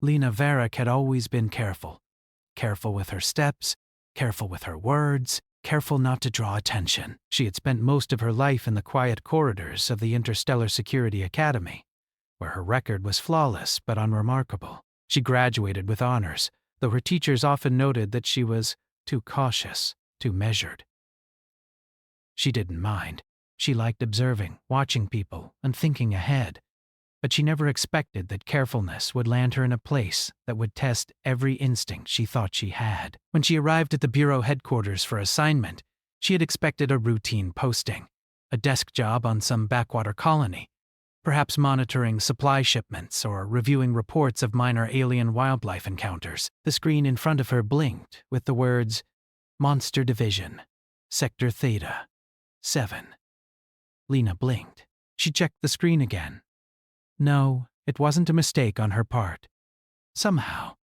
Lena Varric had always been careful. Careful with her steps, careful with her words, careful not to draw attention. She had spent most of her life in the quiet corridors of the Interstellar Security Academy, where her record was flawless but unremarkable. She graduated with honors, though her teachers often noted that she was too cautious, too measured. She didn't mind. She liked observing, watching people, and thinking ahead. But she never expected that carefulness would land her in a place that would test every instinct she thought she had. When she arrived at the Bureau headquarters for assignment, she had expected a routine posting, a desk job on some backwater colony, perhaps monitoring supply shipments or reviewing reports of minor alien wildlife encounters. The screen in front of her blinked with the words, Monster Division, Sector Theta, 7. Lena blinked. She checked the screen again. No, it wasn't a mistake on her part. Somehow,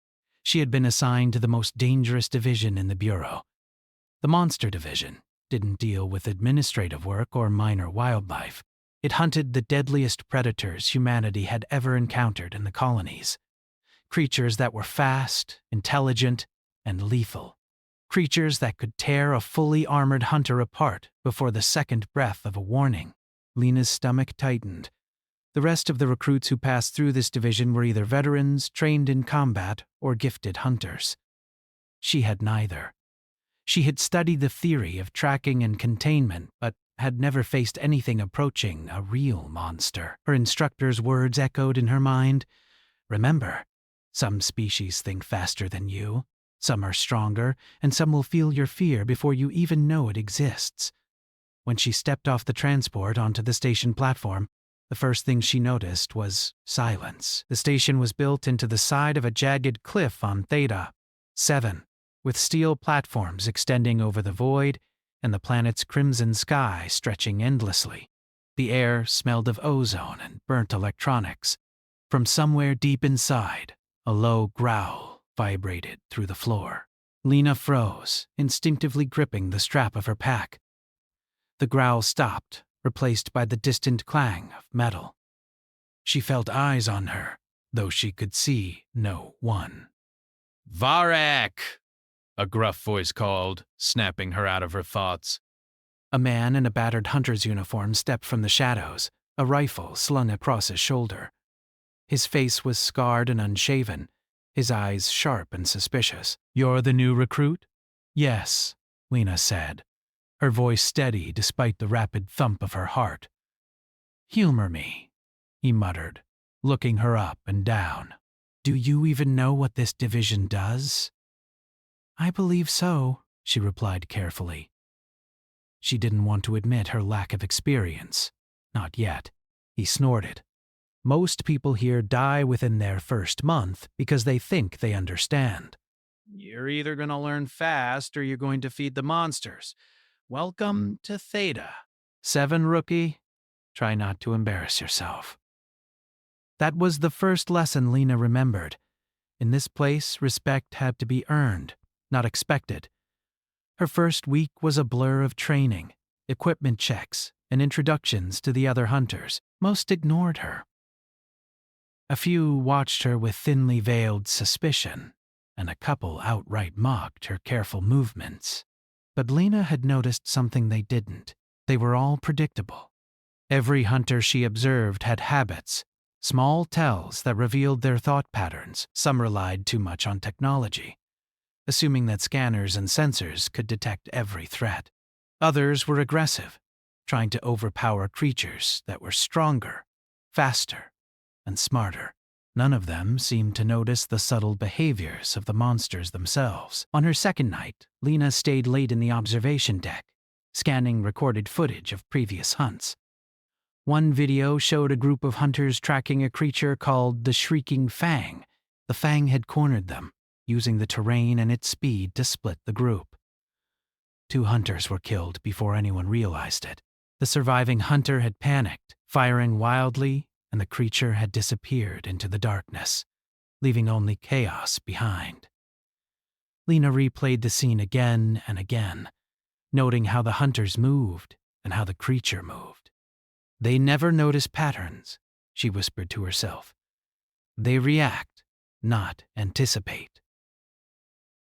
she had been assigned to the most dangerous division in the Bureau. The Monster Division didn't deal with administrative work or minor wildlife. It hunted the deadliest predators humanity had ever encountered in the colonies. Creatures that were fast, intelligent, and lethal. Creatures that could tear a fully armored hunter apart before the second breath of a warning. Lena's stomach tightened. The rest of the recruits who passed through this division were either veterans, trained in combat, or gifted hunters. She had neither. She had studied the theory of tracking and containment, but had never faced anything approaching a real monster. Her instructor's words echoed in her mind. Remember, some species think faster than you, some are stronger, and some will feel your fear before you even know it exists. When she stepped off the transport onto the station platform, the first thing she noticed was silence. The station was built into the side of a jagged cliff on Theta, 7, with steel platforms extending over the void and the planet's crimson sky stretching endlessly. The air smelled of ozone and burnt electronics. From somewhere deep inside, a low growl vibrated through the floor. Lena froze, instinctively gripping the strap of her pack. The growl stopped, replaced by the distant clang of metal. She felt eyes on her, though she could see no one. Varric! A gruff voice called, snapping her out of her thoughts. A man in a battered hunter's uniform stepped from the shadows, a rifle slung across his shoulder. His face was scarred and unshaven, his eyes sharp and suspicious. "You're the new recruit?" "Yes," Lena said, her voice steady despite the rapid thump of her heart. "Humor me," he muttered, looking her up and down. "Do you even know what this division does?" "I believe so," she replied carefully. She didn't want to admit her lack of experience. Not yet. He snorted. "Most people here die within their first month because they think they understand." You're either going to learn fast or you're going to feed the monsters. Welcome to Theta. 7, rookie. Try not to embarrass yourself. That was the first lesson Lena remembered. In this place, respect had to be earned, not expected. Her first week was a blur of training, equipment checks, and introductions to the other hunters. Most ignored her. A few watched her with thinly veiled suspicion, and a couple outright mocked her careful movements. But Lena had noticed something they didn't. They were all predictable. Every hunter she observed had habits, small tells that revealed their thought patterns. Some relied too much on technology, assuming that scanners and sensors could detect every threat. Others were aggressive, trying to overpower creatures that were stronger, faster, and smarter. None of them seemed to notice the subtle behaviors of the monsters themselves. On her second night, Lena stayed late in the observation deck, scanning recorded footage of previous hunts. One video showed a group of hunters tracking a creature called the Shrieking Fang. The Fang had cornered them, using the terrain and its speed to split the group. 2 hunters were killed before anyone realized it. The surviving hunter had panicked, firing wildly, and the creature had disappeared into the darkness, leaving only chaos behind. Lena replayed the scene again and again, noting how the hunters moved and how the creature moved. "They never notice patterns," she whispered to herself. "They react, not anticipate.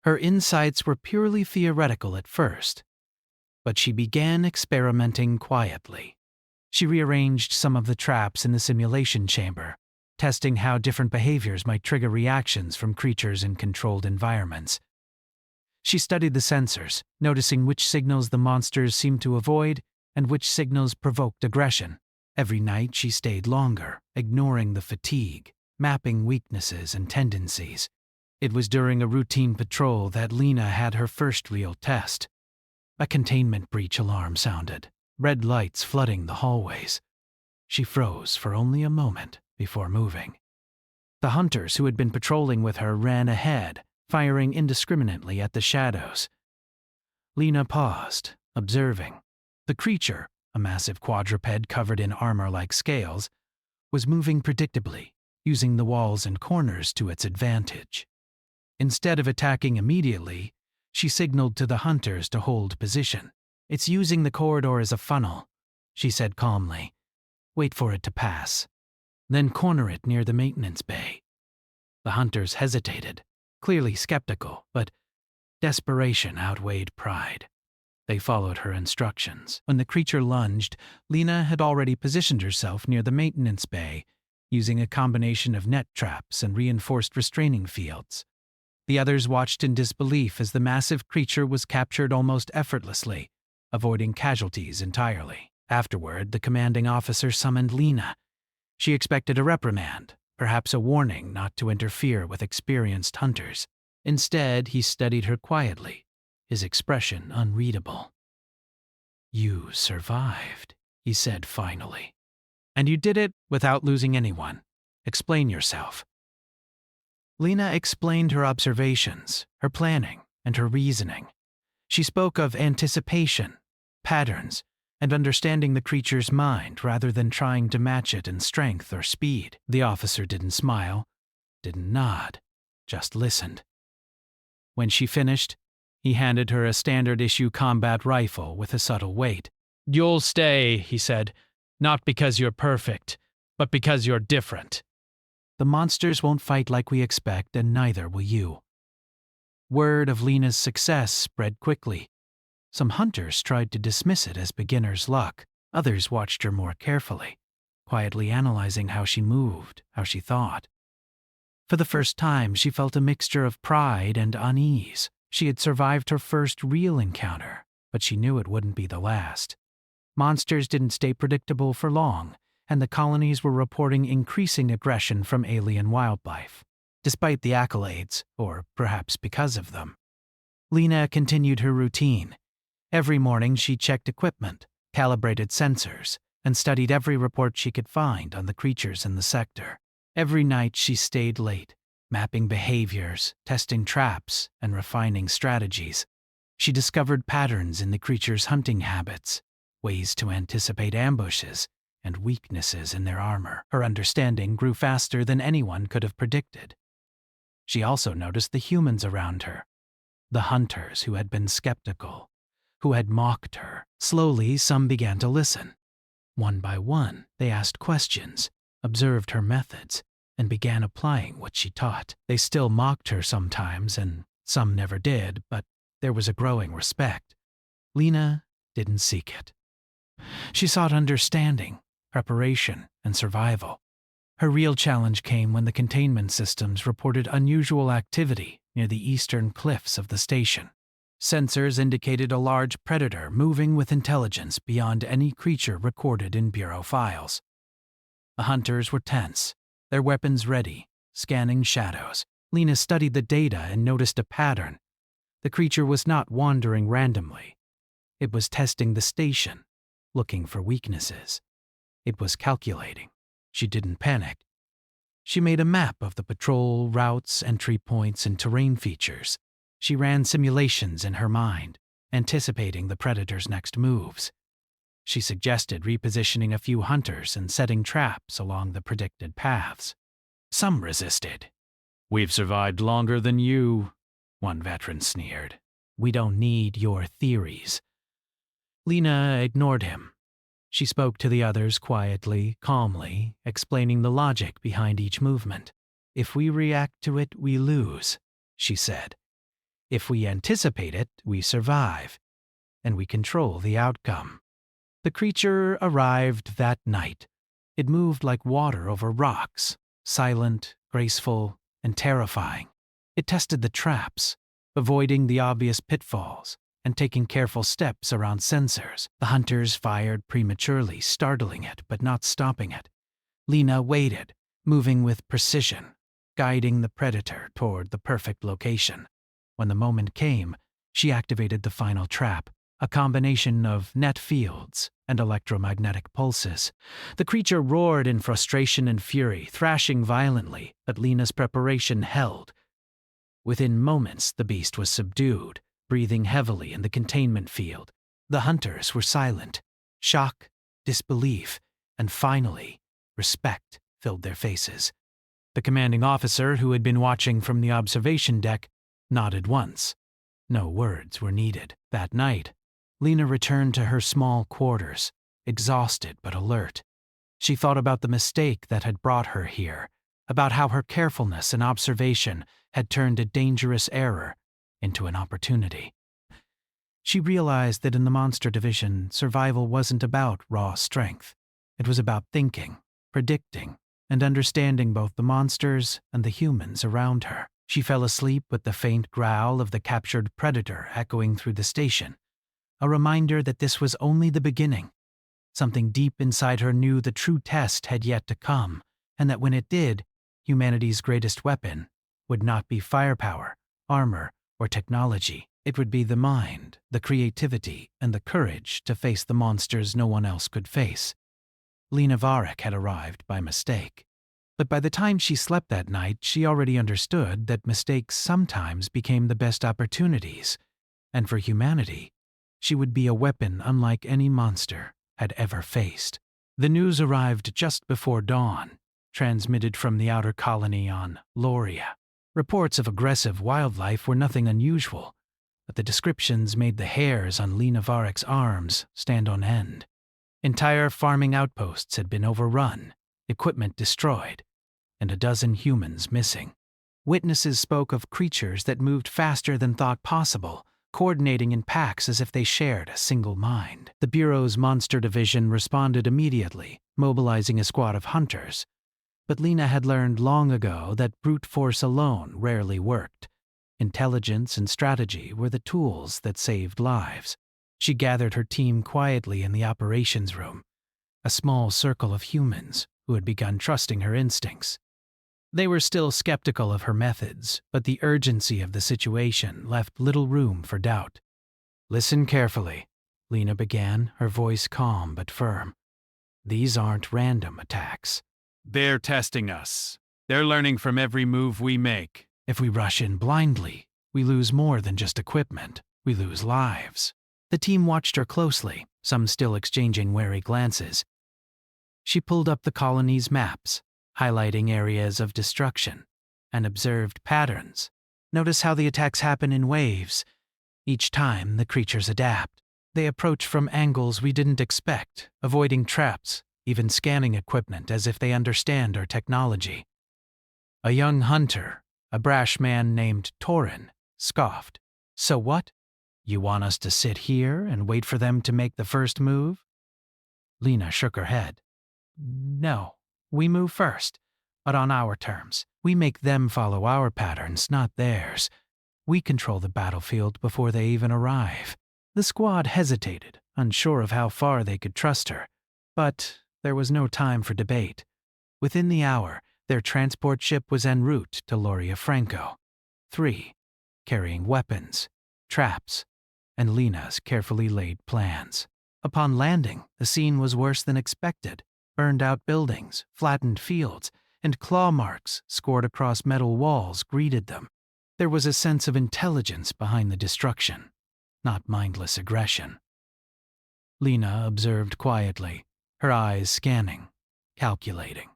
Her insights were purely theoretical at first, but she began experimenting quietly. She rearranged some of the traps in the simulation chamber, testing how different behaviors might trigger reactions from creatures in controlled environments. She studied the sensors, noticing which signals the monsters seemed to avoid and which signals provoked aggression. Every night she stayed longer, ignoring the fatigue, mapping weaknesses and tendencies. It was during a routine patrol that Lena had her first real test. A containment breach alarm sounded, red lights flooding the hallways. She froze for only a moment before moving. The hunters who had been patrolling with her ran ahead, firing indiscriminately at the shadows. Lena paused, observing. The creature, a massive quadruped covered in armor-like scales, was moving predictably, using the walls and corners to its advantage. Instead of attacking immediately, she signaled to the hunters to hold position. "It's using the corridor as a funnel," she said calmly. "Wait for it to pass. Then corner it near the maintenance bay." The hunters hesitated, clearly skeptical, but desperation outweighed pride. They followed her instructions. When the creature lunged, Lena had already positioned herself near the maintenance bay, using a combination of net traps and reinforced restraining fields. The others watched in disbelief as the massive creature was captured almost effortlessly, avoiding casualties entirely. Afterward, the commanding officer summoned Lena. She expected a reprimand, perhaps a warning not to interfere with experienced hunters. Instead, he studied her quietly, his expression unreadable. "You survived," he said finally. "And you did it without losing anyone. Explain yourself." Lena explained her observations, her planning, and her reasoning. She spoke of anticipation, patterns, and understanding the creature's mind rather than trying to match it in strength or speed. The officer didn't smile, didn't nod, just listened. When she finished, he handed her a standard-issue combat rifle with a subtle weight. "You'll stay," he said, "not because you're perfect, but because you're different. The monsters won't fight like we expect, and neither will you." Word of Lena's success spread quickly. Some hunters tried to dismiss it as beginner's luck. Others watched her more carefully, quietly analyzing how she moved, how she thought. For the first time, she felt a mixture of pride and unease. She had survived her first real encounter, but she knew it wouldn't be the last. Monsters didn't stay predictable for long, and the colonies were reporting increasing aggression from alien wildlife. Despite the accolades, or perhaps because of them, Lena continued her routine. Every morning she checked equipment, calibrated sensors, and studied every report she could find on the creatures in the sector. Every night she stayed late, mapping behaviors, testing traps, and refining strategies. She discovered patterns in the creatures' hunting habits, ways to anticipate ambushes, and weaknesses in their armor. Her understanding grew faster than anyone could have predicted. She also noticed the humans around her, the hunters who had been skeptical, who had mocked her. Slowly, some began to listen. One by one, they asked questions, observed her methods, and began applying what she taught. They still mocked her sometimes, and some never did, but there was a growing respect. Lena didn't seek it. She sought understanding, preparation, and survival. Her real challenge came when the containment systems reported unusual activity near the eastern cliffs of the station. Sensors indicated a large predator moving with intelligence beyond any creature recorded in Bureau files. The hunters were tense, their weapons ready, scanning shadows. Lena studied the data and noticed a pattern. The creature was not wandering randomly. It was testing the station, looking for weaknesses. It was calculating. She didn't panic. She made a map of the patrol routes, entry points, and terrain features. She ran simulations in her mind, anticipating the predator's next moves. She suggested repositioning a few hunters and setting traps along the predicted paths. Some resisted. "We've survived longer than you," one veteran sneered. "We don't need your theories." Lena ignored him. She spoke to the others quietly, calmly, explaining the logic behind each movement. If we react to it, we lose, she said. If we anticipate it, we survive, and we control the outcome. The creature arrived that night. It moved like water over rocks, silent, graceful, and terrifying. It tested the traps, avoiding the obvious pitfalls, and taking careful steps around sensors. The hunters fired prematurely, startling it but not stopping it. Lena waited, moving with precision, guiding the predator toward the perfect location. When the moment came, she activated the final trap, a combination of net fields and electromagnetic pulses. The creature roared in frustration and fury, thrashing violently, but Lena's preparation held. Within moments, the beast was subdued, breathing heavily in the containment field. The hunters were silent. Shock, disbelief, and finally, respect filled their faces. The commanding officer, who had been watching from the observation deck, nodded once. No words were needed. That night, Lena returned to her small quarters, exhausted but alert. She thought about the mistake that had brought her here, about how her carefulness and observation had turned a dangerous error into an opportunity. She realized that in the monster division, survival wasn't about raw strength. It was about thinking, predicting, and understanding both the monsters and the humans around her. She fell asleep with the faint growl of the captured predator echoing through the station, a reminder that this was only the beginning. Something deep inside her knew the true test had yet to come, and that when it did, humanity's greatest weapon would not be firepower, armor, or technology. It would be the mind, the creativity, and the courage to face the monsters no one else could face. Lena Varric had arrived by mistake. But by the time she slept that night, she already understood that mistakes sometimes became the best opportunities, and for humanity, she would be a weapon unlike any monster had ever faced. The news arrived just before dawn, transmitted from the outer colony on Lauria. Reports of aggressive wildlife were nothing unusual, but the descriptions made the hairs on Lena Varric's arms stand on end. Entire farming outposts had been overrun, equipment destroyed, and a dozen humans missing. Witnesses spoke of creatures that moved faster than thought possible, coordinating in packs as if they shared a single mind. The Bureau's Monster Division responded immediately, mobilizing a squad of hunters. But Lena had learned long ago that brute force alone rarely worked. Intelligence and strategy were the tools that saved lives. She gathered her team quietly in the operations room, a small circle of humans who had begun trusting her instincts. They were still skeptical of her methods, but the urgency of the situation left little room for doubt. "Listen carefully," Lena began, her voice calm but firm. "These aren't random attacks. They're testing us. They're learning from every move we make. If we rush in blindly, we lose more than just equipment. We lose lives." The team watched her closely, some still exchanging wary glances. She pulled up the colony's maps, highlighting areas of destruction, and observed patterns. Notice how the attacks happen in waves. Each time, the creatures adapt. They approach from angles we didn't expect, avoiding traps, even scanning equipment as if they understand our technology. A young hunter, a brash man named Torin, scoffed. "So what? You want us to sit here and wait for them to make the first move?" Lena shook her head. "No, we move first, but on our terms. We make them follow our patterns, not theirs. We control the battlefield before they even arrive." The squad hesitated, unsure of how far they could trust her. But there was no time for debate. Within the hour, their transport ship was en route to Lauria Franco. 3, carrying weapons, traps, and Lena's carefully laid plans. Upon landing, the scene was worse than expected. Burned-out buildings, flattened fields, and claw marks scored across metal walls greeted them. There was a sense of intelligence behind the destruction, not mindless aggression. Lena observed quietly, her eyes scanning, calculating.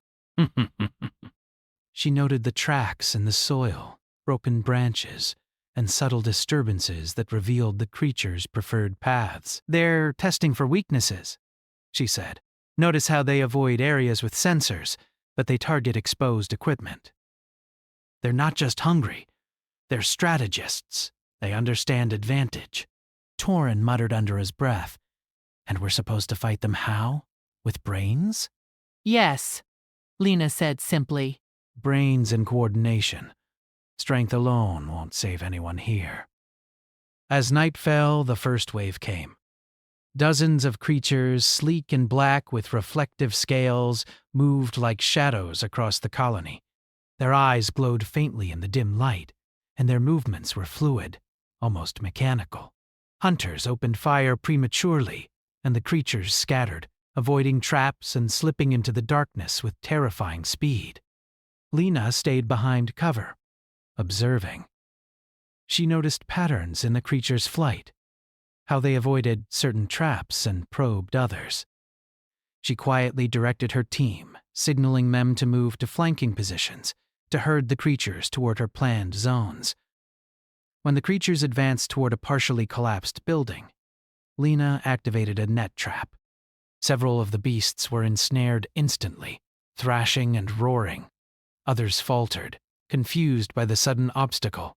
She noted the tracks in the soil, broken branches, and subtle disturbances that revealed the creature's preferred paths. "They're testing for weaknesses," she said. "Notice how they avoid areas with sensors, but they target exposed equipment." They're not just hungry. They're strategists. They understand advantage. Torin muttered under his breath. And we're supposed to fight them how? With brains? Yes, Lena said simply. Brains and coordination. Strength alone won't save anyone here. As night fell, the first wave came. Dozens of creatures, sleek and black with reflective scales, moved like shadows across the colony. Their eyes glowed faintly in the dim light, and their movements were fluid, almost mechanical. Hunters opened fire prematurely, and the creatures scattered, avoiding traps and slipping into the darkness with terrifying speed. Lena stayed behind cover, observing. She noticed patterns in the creatures' flight, how they avoided certain traps and probed others. She quietly directed her team, signaling them to move to flanking positions, to herd the creatures toward her planned zones. When the creatures advanced toward a partially collapsed building, Lena activated a net trap. Several of the beasts were ensnared instantly, thrashing and roaring. Others faltered, confused by the sudden obstacle.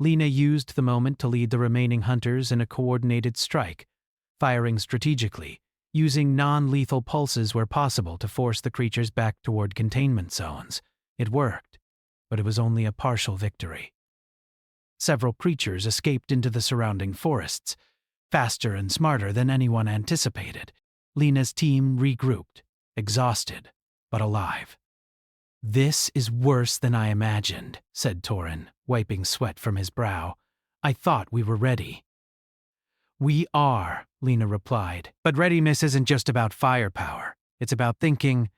Lena used the moment to lead the remaining hunters in a coordinated strike, firing strategically, using non-lethal pulses where possible to force the creatures back toward containment zones. It worked, but it was only a partial victory. Several creatures escaped into the surrounding forests, faster and smarter than anyone anticipated. Lena's team regrouped, exhausted, but alive. "This is worse than I imagined," said Torin, wiping sweat from his brow. "I thought we were ready." "We are," Lena replied, "but readiness isn't just about firepower. It's about thinking,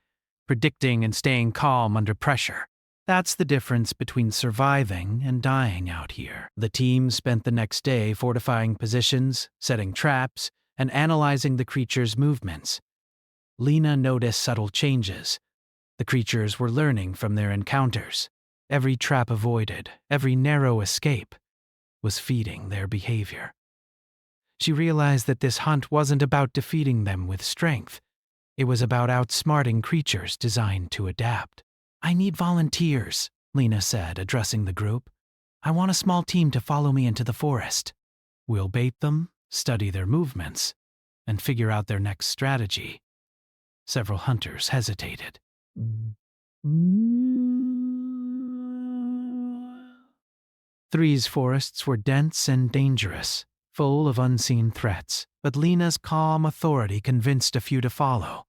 predicting, and staying calm under pressure. That's the difference between surviving and dying out here." The team spent the next day fortifying positions, setting traps, and analyzing the creatures' movements. Lena noticed subtle changes. The creatures were learning from their encounters. Every trap avoided, every narrow escape, was feeding their behavior. She realized that this hunt wasn't about defeating them with strength. It was about outsmarting creatures designed to adapt. "I need volunteers," Lena said, addressing the group. "I want a small team to follow me into the forest. We'll bait them, study their movements, and figure out their next strategy." Several hunters hesitated. Three's forests were dense and dangerous, full of unseen threats, but Lena's calm authority convinced a few to follow.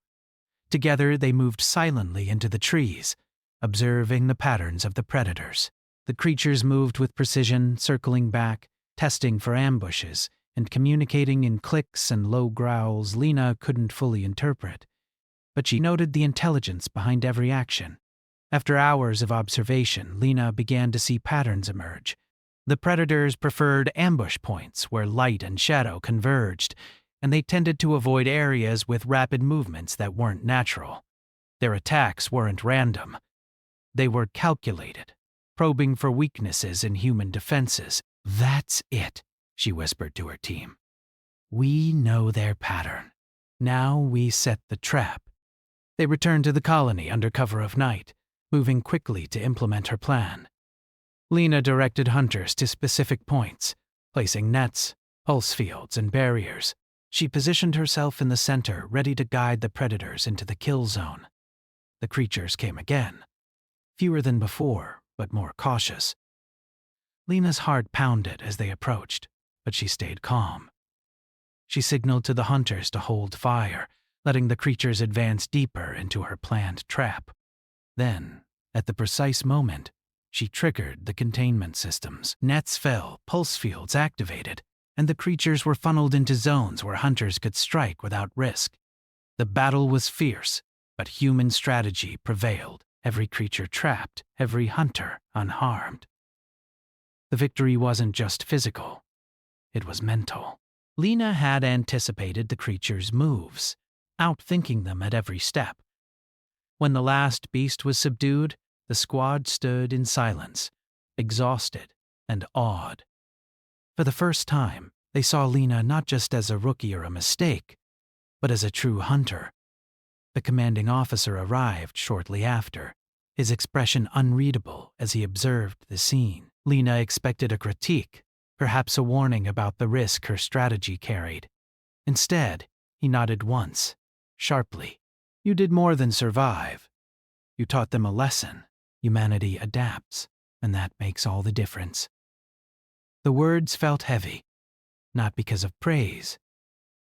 Together they moved silently into the trees, observing the patterns of the predators. The creatures moved with precision, circling back, testing for ambushes, and communicating in clicks and low growls Lena couldn't fully interpret. But she noted the intelligence behind every action. After hours of observation, Lena began to see patterns emerge. The predators preferred ambush points where light and shadow converged, and they tended to avoid areas with rapid movements that weren't natural. Their attacks weren't random. They were calculated, probing for weaknesses in human defenses. "That's it," she whispered to her team. "We know their pattern. Now we set the trap." They returned to the colony under cover of night, moving quickly to implement her plan. Lena directed hunters to specific points, placing nets, pulse fields, and barriers. She positioned herself in the center, ready to guide the predators into the kill zone. The creatures came again. Fewer than before, but more cautious. Lena's heart pounded as they approached, but she stayed calm. She signaled to the hunters to hold fire, letting the creatures advance deeper into her planned trap. Then, at the precise moment, she triggered the containment systems. Nets fell, pulse fields activated, and the creatures were funneled into zones where hunters could strike without risk. The battle was fierce, but human strategy prevailed. Every creature trapped, every hunter unharmed. The victory wasn't just physical, it was mental. Lena had anticipated the creatures' moves, outthinking them at every step. When the last beast was subdued, the squad stood in silence, exhausted and awed. For the first time, they saw Lena not just as a rookie or a mistake, but as a true hunter. The commanding officer arrived shortly after, his expression unreadable as he observed the scene. Lena expected a critique, perhaps a warning about the risk her strategy carried. Instead, he nodded once, sharply. You did more than survive. You taught them a lesson. Humanity adapts, and that makes all the difference. The words felt heavy, not because of praise,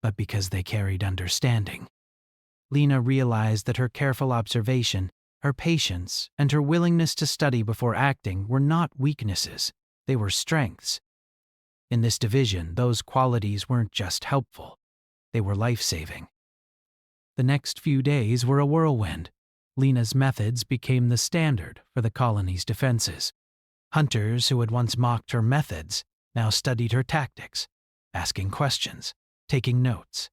but because they carried understanding. Lena realized that her careful observation, her patience, and her willingness to study before acting were not weaknesses, they were strengths. In this division, those qualities weren't just helpful, they were life-saving. The next few days were a whirlwind. Lena's methods became the standard for the colony's defenses. Hunters who had once mocked her methods now studied her tactics, asking questions, taking notes.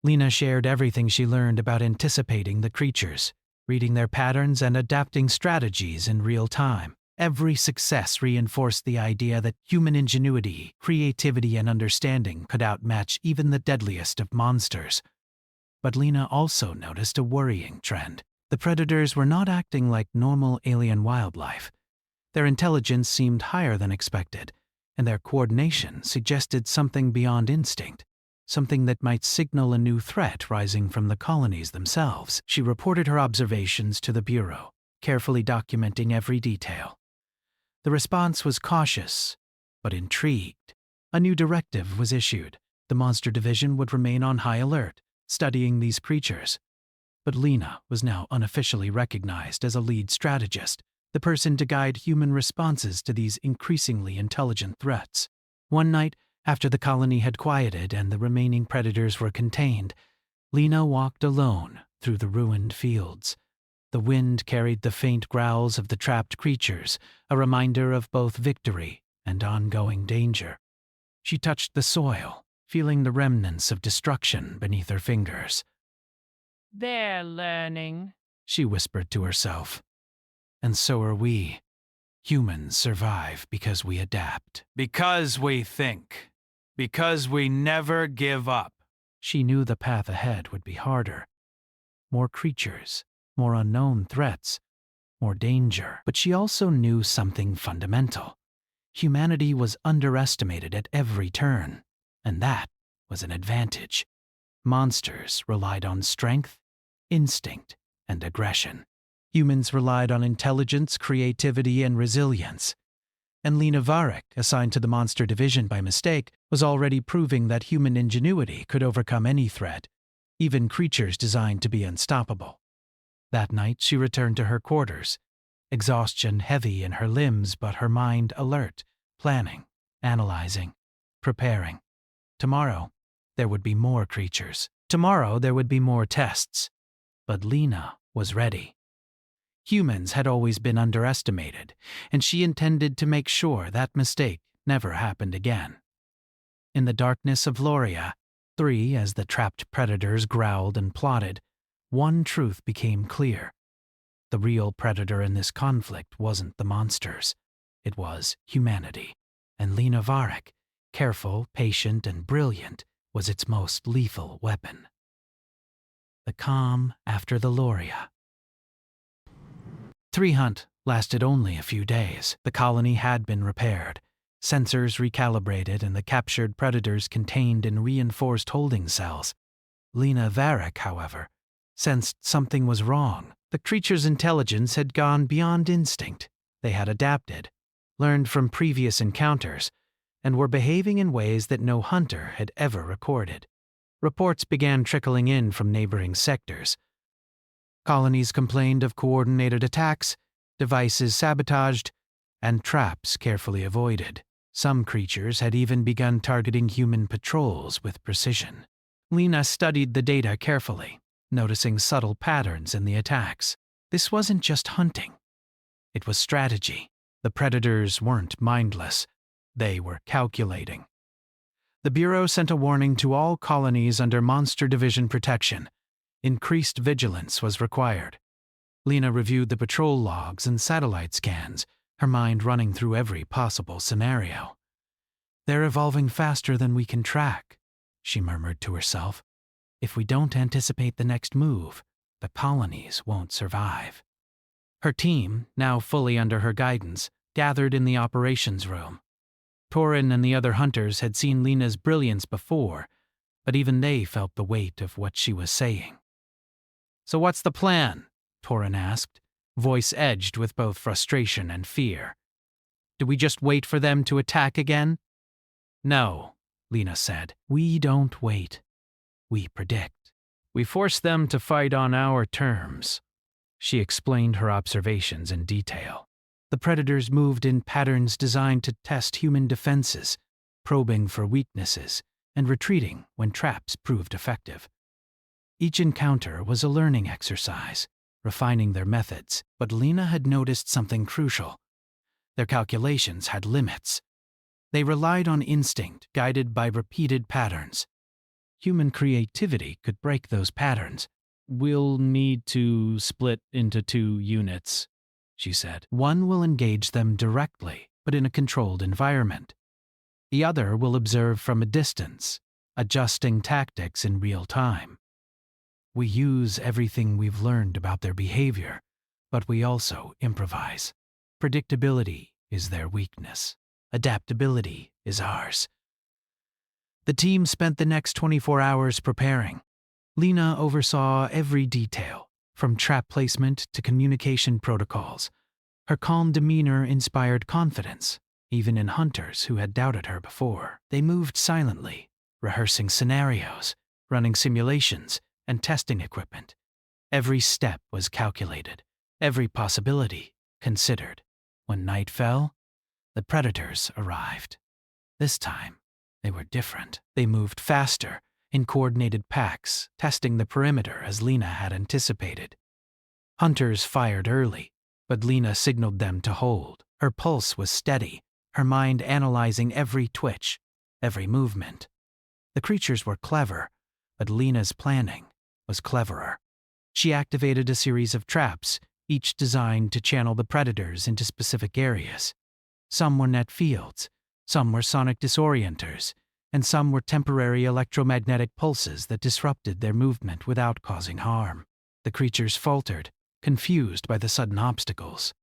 Lena shared everything she learned about anticipating the creatures, reading their patterns and adapting strategies in real time. Every success reinforced the idea that human ingenuity, creativity, and understanding could outmatch even the deadliest of monsters. But Lena also noticed a worrying trend. The predators were not acting like normal alien wildlife. Their intelligence seemed higher than expected, and their coordination suggested something beyond instinct, something that might signal a new threat rising from the colonies themselves. She reported her observations to the Bureau, carefully documenting every detail. The response was cautious, but intrigued. A new directive was issued. The Monster Division would remain on high alert, studying these creatures. But Lena was now unofficially recognized as a lead strategist, the person to guide human responses to these increasingly intelligent threats. One night, after the colony had quieted and the remaining predators were contained, Lena walked alone through the ruined fields. The wind carried the faint growls of the trapped creatures, a reminder of both victory and ongoing danger. She touched the soil, feeling the remnants of destruction beneath her fingers. They're learning, she whispered to herself. And so are we. Humans survive because we adapt. Because we think. Because we never give up. She knew the path ahead would be harder. More creatures, more unknown threats, more danger. But she also knew something fundamental. Humanity was underestimated at every turn, and that was an advantage. Monsters relied on strength, instinct, and aggression. Humans relied on intelligence, creativity, and resilience. And Lena Varric, assigned to the Monster Division by mistake, was already proving that human ingenuity could overcome any threat, even creatures designed to be unstoppable. That night she returned to her quarters, exhaustion heavy in her limbs but her mind alert, planning, analyzing, preparing. Tomorrow, there would be more creatures. Tomorrow, there would be more tests. But Lena was ready. Humans had always been underestimated, and she intended to make sure that mistake never happened again. In the darkness of Lauria, as the trapped predators growled and plotted, one truth became clear. The real predator in this conflict wasn't the monsters. It was humanity. And Lena Varric, careful, patient, and brilliant, was its most lethal weapon. The calm after the Lauria. Hunt lasted only a few days. The colony had been repaired, sensors recalibrated, and the captured predators contained in reinforced holding cells. Lena Varric, however, sensed something was wrong. The creature's intelligence had gone beyond instinct. They had adapted, learned from previous encounters, and were behaving in ways that no hunter had ever recorded. Reports began trickling in from neighboring sectors. Colonies complained of coordinated attacks, devices sabotaged, and traps carefully avoided. Some creatures had even begun targeting human patrols with precision. Lena studied the data carefully, noticing subtle patterns in the attacks. This wasn't just hunting. It was strategy. The predators weren't mindless. They were calculating. The Bureau sent a warning to all colonies under Monster Division protection. Increased vigilance was required. Lena reviewed the patrol logs and satellite scans, her mind running through every possible scenario. They're evolving faster than we can track, she murmured to herself. If we don't anticipate the next move, the colonies won't survive. Her team, now fully under her guidance, gathered in the operations room. Torin and the other hunters had seen Lena's brilliance before, but even they felt the weight of what she was saying. "So what's the plan?" Torin asked, voice edged with both frustration and fear. "Do we just wait for them to attack again?" "No," Lena said. "We don't wait. We predict. We force them to fight on our terms." She explained her observations in detail. The predators moved in patterns designed to test human defenses, probing for weaknesses and retreating when traps proved effective. Each encounter was a learning exercise, refining their methods, but Lena had noticed something crucial. Their calculations had limits. They relied on instinct, guided by repeated patterns. Human creativity could break those patterns. "We'll need to split into 2 units," she said. "One will engage them directly, but in a controlled environment. The other will observe from a distance, adjusting tactics in real time. We use everything we've learned about their behavior, but we also improvise. Predictability is their weakness. Adaptability is ours." The team spent the next 24 hours preparing. Lena oversaw every detail, from trap placement to communication protocols. Her calm demeanor inspired confidence, even in hunters who had doubted her before. They moved silently, rehearsing scenarios, running simulations, and testing equipment. Every step was calculated, every possibility considered. When night fell, the predators arrived. This time, they were different. They moved faster, in coordinated packs, testing the perimeter as Lena had anticipated. Hunters fired early, but Lena signaled them to hold. Her pulse was steady, her mind analyzing every twitch, every movement. The creatures were clever, but Lena's planning was cleverer. She activated a series of traps, each designed to channel the predators into specific areas. Some were net fields, some were sonic disorienters, and some were temporary electromagnetic pulses that disrupted their movement without causing harm. The creatures faltered, confused by the sudden obstacles.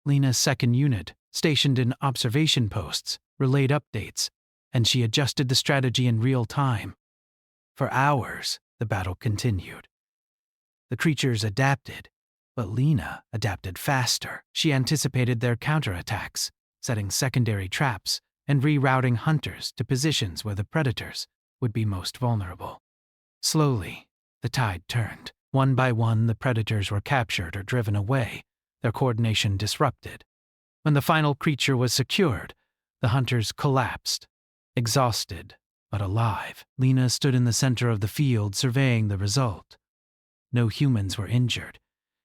Lena's second unit, stationed in observation posts, relayed updates, and she adjusted the strategy in real time. For hours, the battle continued. The creatures adapted, but Lena adapted faster. She anticipated their counterattacks, setting secondary traps and rerouting hunters to positions where the predators would be most vulnerable. Slowly, the tide turned. One by one, the predators were captured or driven away, their coordination disrupted. When the final creature was secured, the hunters collapsed, exhausted but alive. Lena stood in the center of the field, surveying the result. No humans were injured,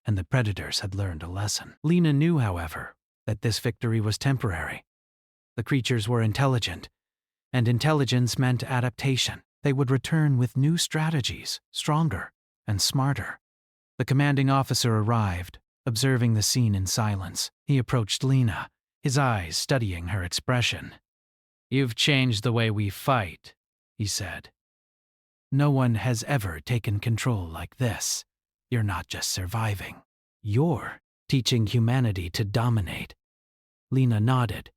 and the predators had learned a lesson. Lena knew, however, that this victory was temporary. The creatures were intelligent, and intelligence meant adaptation. They would return with new strategies, stronger and smarter. The commanding officer arrived, observing the scene in silence. He approached Lena, his eyes studying her expression. "You've changed the way we fight," he said. "No one has ever taken control like this. You're not just surviving. You're teaching humanity to dominate." Lena nodded,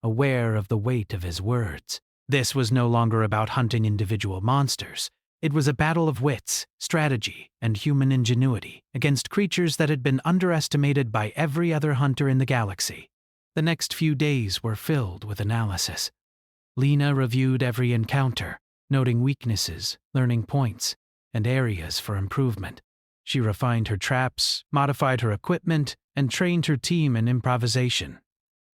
aware of the weight of his words. This was no longer about hunting individual monsters. It was a battle of wits, strategy, and human ingenuity against creatures that had been underestimated by every other hunter in the galaxy. The next few days were filled with analysis. Lena reviewed every encounter, noting weaknesses, learning points, and areas for improvement. She refined her traps, modified her equipment, and trained her team in improvisation.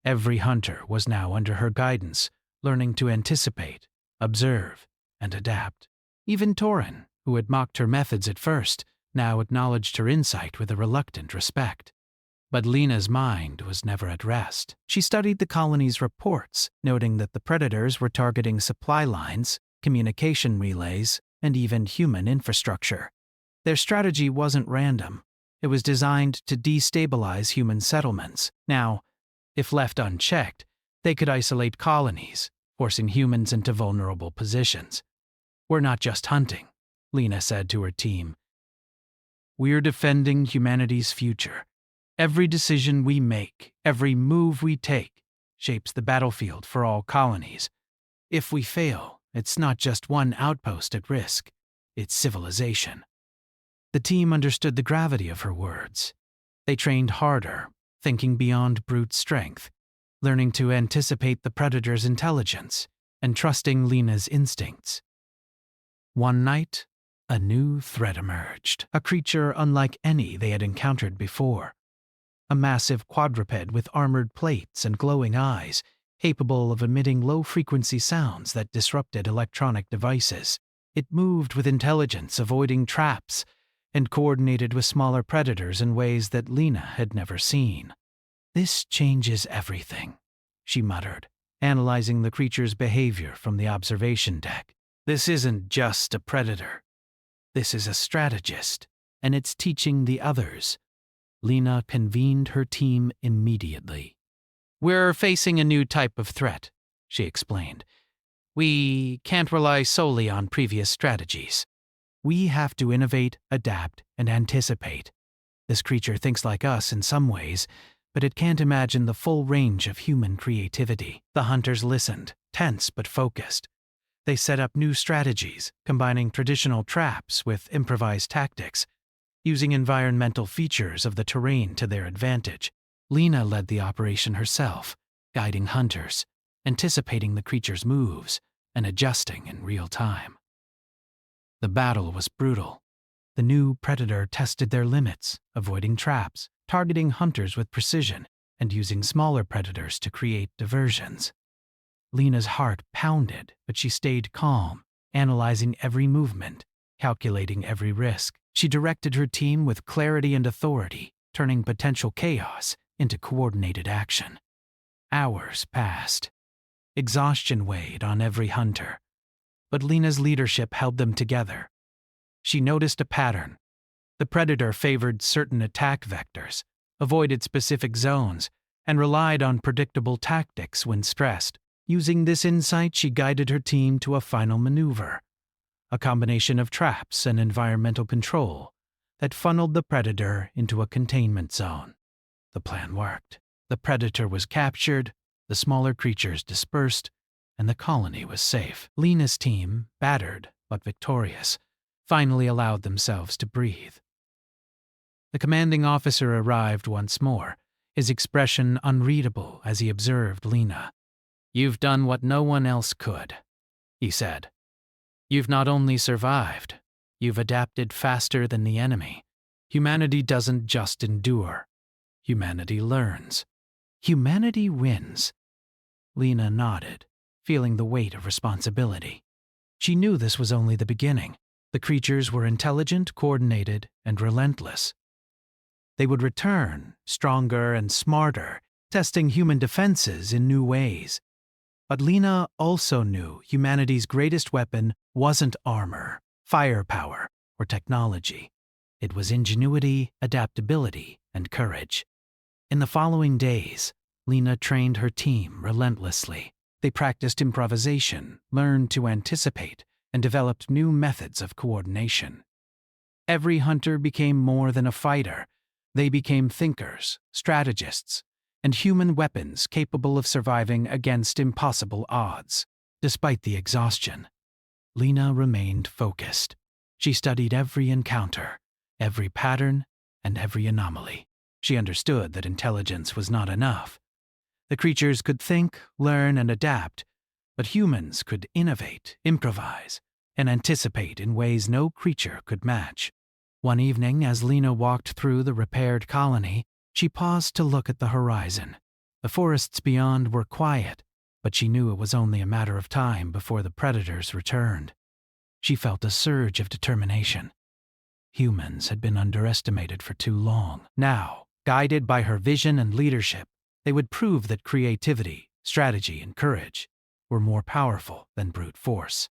Every hunter was now under her guidance, learning to anticipate, observe, and adapt. Even Torin, who had mocked her methods at first, now acknowledged her insight with a reluctant respect. But Lena's mind was never at rest. She studied the colony's reports, noting that the predators were targeting supply lines, communication relays, and even human infrastructure. Their strategy wasn't random. It was designed to destabilize human settlements. Now, if left unchecked, they could isolate colonies, forcing humans into vulnerable positions. "We're not just hunting," Lena said to her team. "We're defending humanity's future. Every decision we make, every move we take, shapes the battlefield for all colonies. If we fail, it's not just one outpost at risk, it's civilization. The team understood the gravity of her words. They trained harder, thinking beyond brute strength, learning to anticipate the predator's intelligence, and trusting Lena's instincts. One night, a new threat emerged, a creature unlike any they had encountered before. A massive quadruped with armored plates and glowing eyes, capable of emitting low-frequency sounds that disrupted electronic devices. It moved with intelligence, avoiding traps, and coordinated with smaller predators in ways that Lena had never seen. "This changes everything," she muttered, analyzing the creature's behavior from the observation deck. "This isn't just a predator. This is a strategist, and it's teaching the others." Lena convened her team immediately. "We're facing a new type of threat," she explained. "We can't rely solely on previous strategies. We have to innovate, adapt, and anticipate. This creature thinks like us in some ways, but it can't imagine the full range of human creativity." The hunters listened, tense but focused. They set up new strategies, combining traditional traps with improvised tactics, using environmental features of the terrain to their advantage. Lena led the operation herself, guiding hunters, anticipating the creature's moves, and adjusting in real time. The battle was brutal. The new predator tested their limits, avoiding traps, targeting hunters with precision, and using smaller predators to create diversions. Lena's heart pounded, but she stayed calm, analyzing every movement, calculating every risk. She directed her team with clarity and authority, turning potential chaos into coordinated action. Hours passed. Exhaustion weighed on every hunter, but Lena's leadership held them together. She noticed a pattern. The predator favored certain attack vectors, avoided specific zones, and relied on predictable tactics when stressed. Using this insight, she guided her team to a final maneuver, a combination of traps and environmental control that funneled the predator into a containment zone. The plan worked. The predator was captured, the smaller creatures dispersed, and the colony was safe. Lena's team, battered but victorious, finally allowed themselves to breathe. The commanding officer arrived once more, his expression unreadable as he observed Lena. "You've done what no one else could," he said. "You've not only survived, you've adapted faster than the enemy. Humanity doesn't just endure. Humanity learns. Humanity wins." Lena nodded, feeling the weight of responsibility. She knew this was only the beginning. The creatures were intelligent, coordinated, and relentless. They would return, stronger and smarter, testing human defenses in new ways. But Lena also knew humanity's greatest weapon wasn't armor, firepower, or technology. It was ingenuity, adaptability, and courage. In the following days, Lena trained her team relentlessly. They practiced improvisation, learned to anticipate, and developed new methods of coordination. Every hunter became more than a fighter. They became thinkers, strategists, and human weapons capable of surviving against impossible odds. Despite the exhaustion, Lena remained focused. She studied every encounter, every pattern, and every anomaly. She understood that intelligence was not enough. The creatures could think, learn, and adapt, but humans could innovate, improvise, and anticipate in ways no creature could match. One evening, as Lena walked through the repaired colony, she paused to look at the horizon. The forests beyond were quiet, but she knew it was only a matter of time before the predators returned. She felt a surge of determination. Humans had been underestimated for too long. Now, guided by her vision and leadership, they would prove that creativity, strategy, and courage were more powerful than brute force.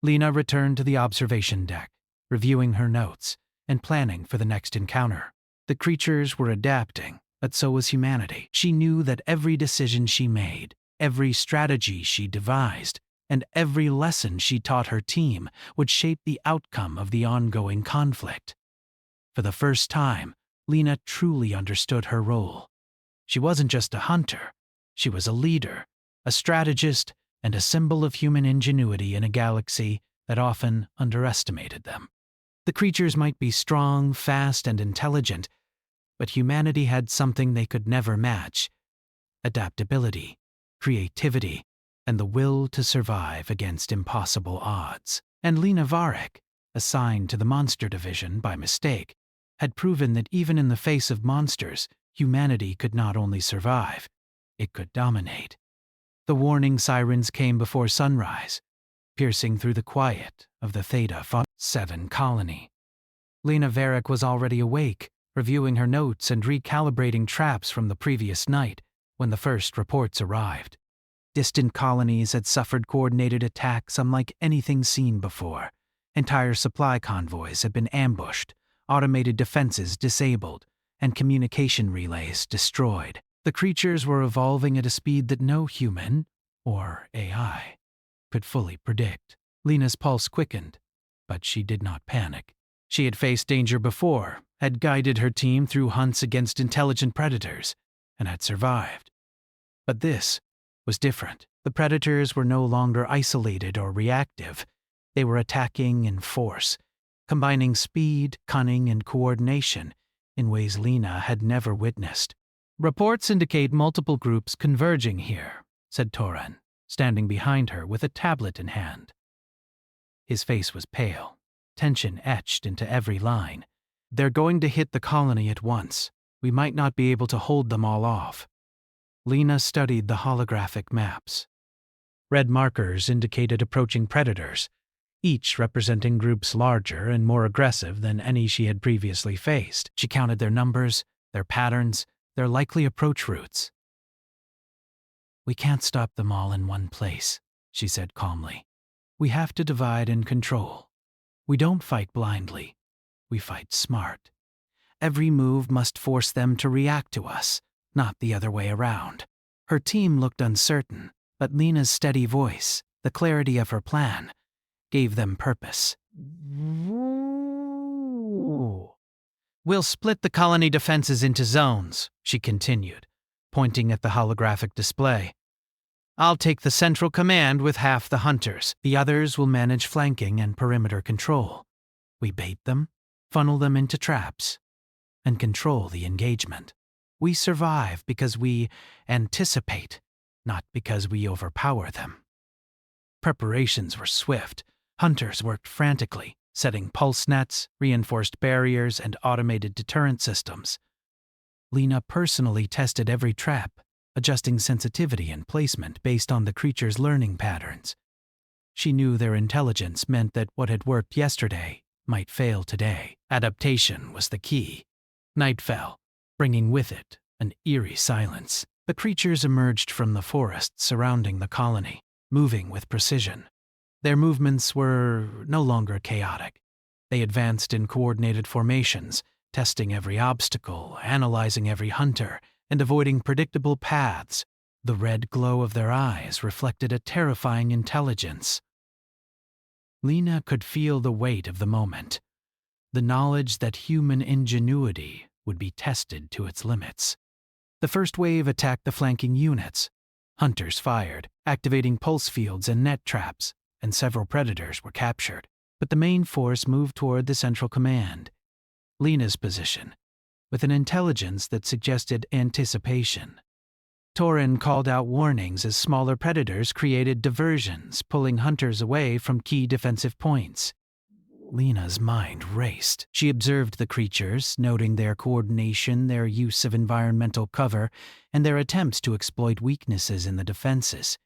Lena returned to the observation deck, reviewing her notes and planning for the next encounter. The creatures were adapting, but so was humanity. She knew that every decision she made, every strategy she devised, and every lesson she taught her team would shape the outcome of the ongoing conflict. For the first time, Lena truly understood her role. She wasn't just a hunter. She was a leader, a strategist, and a symbol of human ingenuity in a galaxy that often underestimated them. The creatures might be strong, fast, and intelligent, but humanity had something they could never match: adaptability, creativity, and the will to survive against impossible odds. And Lena Varric, assigned to the monster division by mistake, had proven that even in the face of monsters, humanity could not only survive, it could dominate. The warning sirens came before sunrise, piercing through the quiet of the Theta 7 colony. Lena Varric was already awake, reviewing her notes and recalibrating traps from the previous night when the first reports arrived. Distant colonies had suffered coordinated attacks unlike anything seen before. Entire supply convoys had been ambushed, automated defenses disabled, and communication relays destroyed. The creatures were evolving at a speed that no human, or AI, could fully predict. Lena's pulse quickened, but she did not panic. She had faced danger before, had guided her team through hunts against intelligent predators, and had survived. But this was different. The predators were no longer isolated or reactive. They were attacking in force, combining speed, cunning, and coordination in ways Lena had never witnessed. "Reports indicate multiple groups converging here," said Torin, standing behind her with a tablet in hand. His face was pale, tension etched into every line. "They're going to hit the colony at once. We might not be able to hold them all off." Lena studied the holographic maps. Red markers indicated approaching predators, each representing groups larger and more aggressive than any she had previously faced. She counted their numbers, their patterns, their likely approach routes. "We can't stop them all in one place," she said calmly. "We have to divide and control. We don't fight blindly. We fight smart. Every move must force them to react to us, not the other way around." Her team looked uncertain, but Lena's steady voice, the clarity of her plan, gave them purpose. "We'll split the colony defenses into zones," she continued, pointing at the holographic display. "I'll take the central command with half the hunters. The others will manage flanking and perimeter control. We bait them, funnel them into traps, and control the engagement. We survive because we anticipate, not because we overpower them." Preparations were swift. Hunters worked frantically, setting pulse nets, reinforced barriers, and automated deterrent systems. Lena personally tested every trap, adjusting sensitivity and placement based on the creature's learning patterns. She knew their intelligence meant that what had worked yesterday might fail today. Adaptation was the key. Night fell, bringing with it an eerie silence. The creatures emerged from the forest surrounding the colony, moving with precision. Their movements were no longer chaotic. They advanced in coordinated formations, testing every obstacle, analyzing every hunter, and avoiding predictable paths. The red glow of their eyes reflected a terrifying intelligence. Lena could feel the weight of the moment, the knowledge that human ingenuity would be tested to its limits. The first wave attacked the flanking units. Hunters fired, activating pulse fields and net traps, and several predators were captured. But the main force moved toward the central command, Lena's position, with an intelligence that suggested anticipation. Torin called out warnings as smaller predators created diversions, pulling hunters away from key defensive points. Lena's mind raced. She observed the creatures, noting their coordination, their use of environmental cover, and their attempts to exploit weaknesses in the defenses.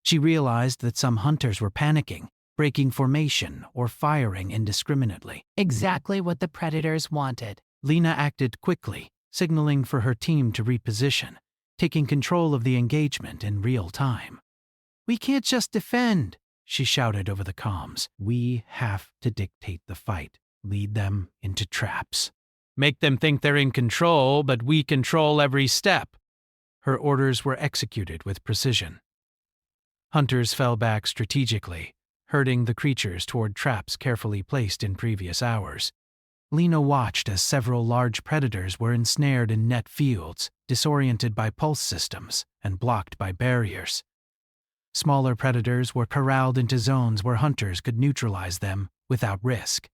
She realized that some hunters were panicking, breaking formation, or firing indiscriminately. Exactly what the predators wanted. Lena acted quickly, signaling for her team to reposition, taking control of the engagement in real time. "We can't just defend," she shouted over the comms. "We have to dictate the fight, lead them into traps. Make them think they're in control, but we control every step." Her orders were executed with precision. Hunters fell back strategically, herding the creatures toward traps carefully placed in previous hours. Lena watched as several large predators were ensnared in net fields, disoriented by pulse systems, and blocked by barriers. Smaller predators were corralled into zones where hunters could neutralize them without risk.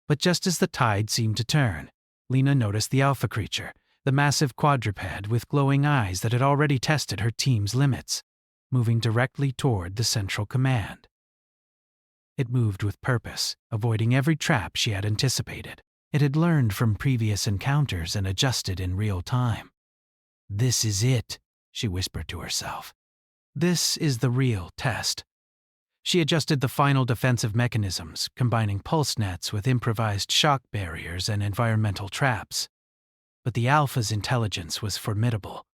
But just as the tide seemed to turn, Lena noticed the alpha creature, the massive quadruped with glowing eyes that had already tested her team's limits, moving directly toward the central command. It moved with purpose, avoiding every trap she had anticipated. It had learned from previous encounters and adjusted in real time. "This is it," she whispered to herself. "This is the real test." She adjusted the final defensive mechanisms, combining pulse nets with improvised shock barriers and environmental traps. But the Alpha's intelligence was formidable.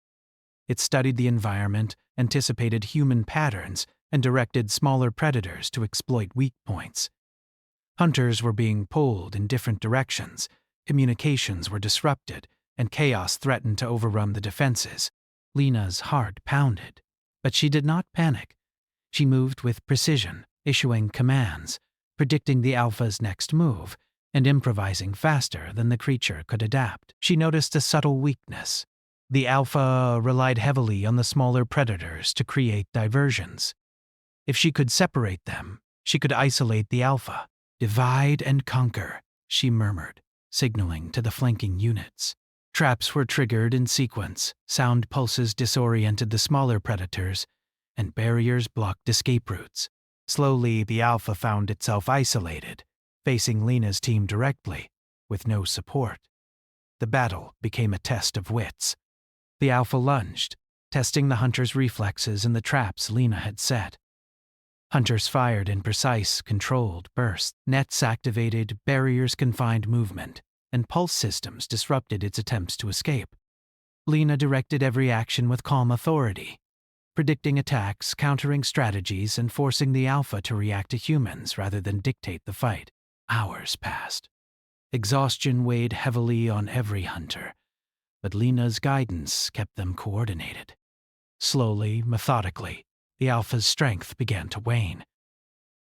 It studied the environment, anticipated human patterns, and directed smaller predators to exploit weak points. Hunters were being pulled in different directions, communications were disrupted, and chaos threatened to overrun the defenses. Lena's heart pounded, but she did not panic. She moved with precision, issuing commands, predicting the Alpha's next move, and improvising faster than the creature could adapt. She noticed a subtle weakness. The Alpha relied heavily on the smaller predators to create diversions. If she could separate them, she could isolate the Alpha. "Divide and conquer," she murmured, signaling to the flanking units. Traps were triggered in sequence, sound pulses disoriented the smaller predators, and barriers blocked escape routes. Slowly, the Alpha found itself isolated, facing Lena's team directly, with no support. The battle became a test of wits. The Alpha lunged, testing the hunter's reflexes and the traps Lena had set. Hunters fired in precise, controlled bursts. Nets activated, barriers confined movement, and pulse systems disrupted its attempts to escape. Lena directed every action with calm authority, predicting attacks, countering strategies, and forcing the Alpha to react to humans rather than dictate the fight. Hours passed. Exhaustion weighed heavily on every hunter, but Lena's guidance kept them coordinated. Slowly, methodically, the Alpha's strength began to wane.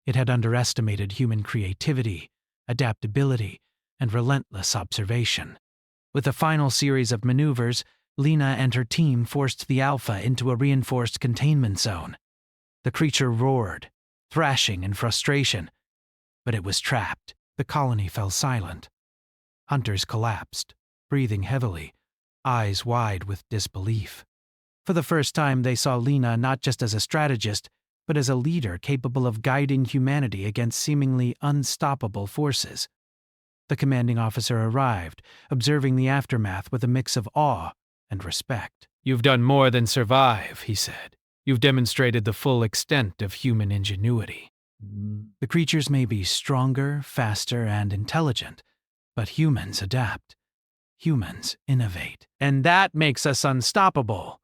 It had underestimated human creativity, adaptability, and relentless observation. With a final series of maneuvers, Lena and her team forced the Alpha into a reinforced containment zone. The creature roared, thrashing in frustration, but it was trapped. The colony fell silent. Hunters collapsed, breathing heavily, eyes wide with disbelief. For the first time, they saw Lena not just as a strategist, but as a leader capable of guiding humanity against seemingly unstoppable forces. The commanding officer arrived, observing the aftermath with a mix of awe and respect. "You've done more than survive," he said. "You've demonstrated the full extent of human ingenuity. The creatures may be stronger, faster, and intelligent, but humans adapt. Humans innovate. And that makes us unstoppable."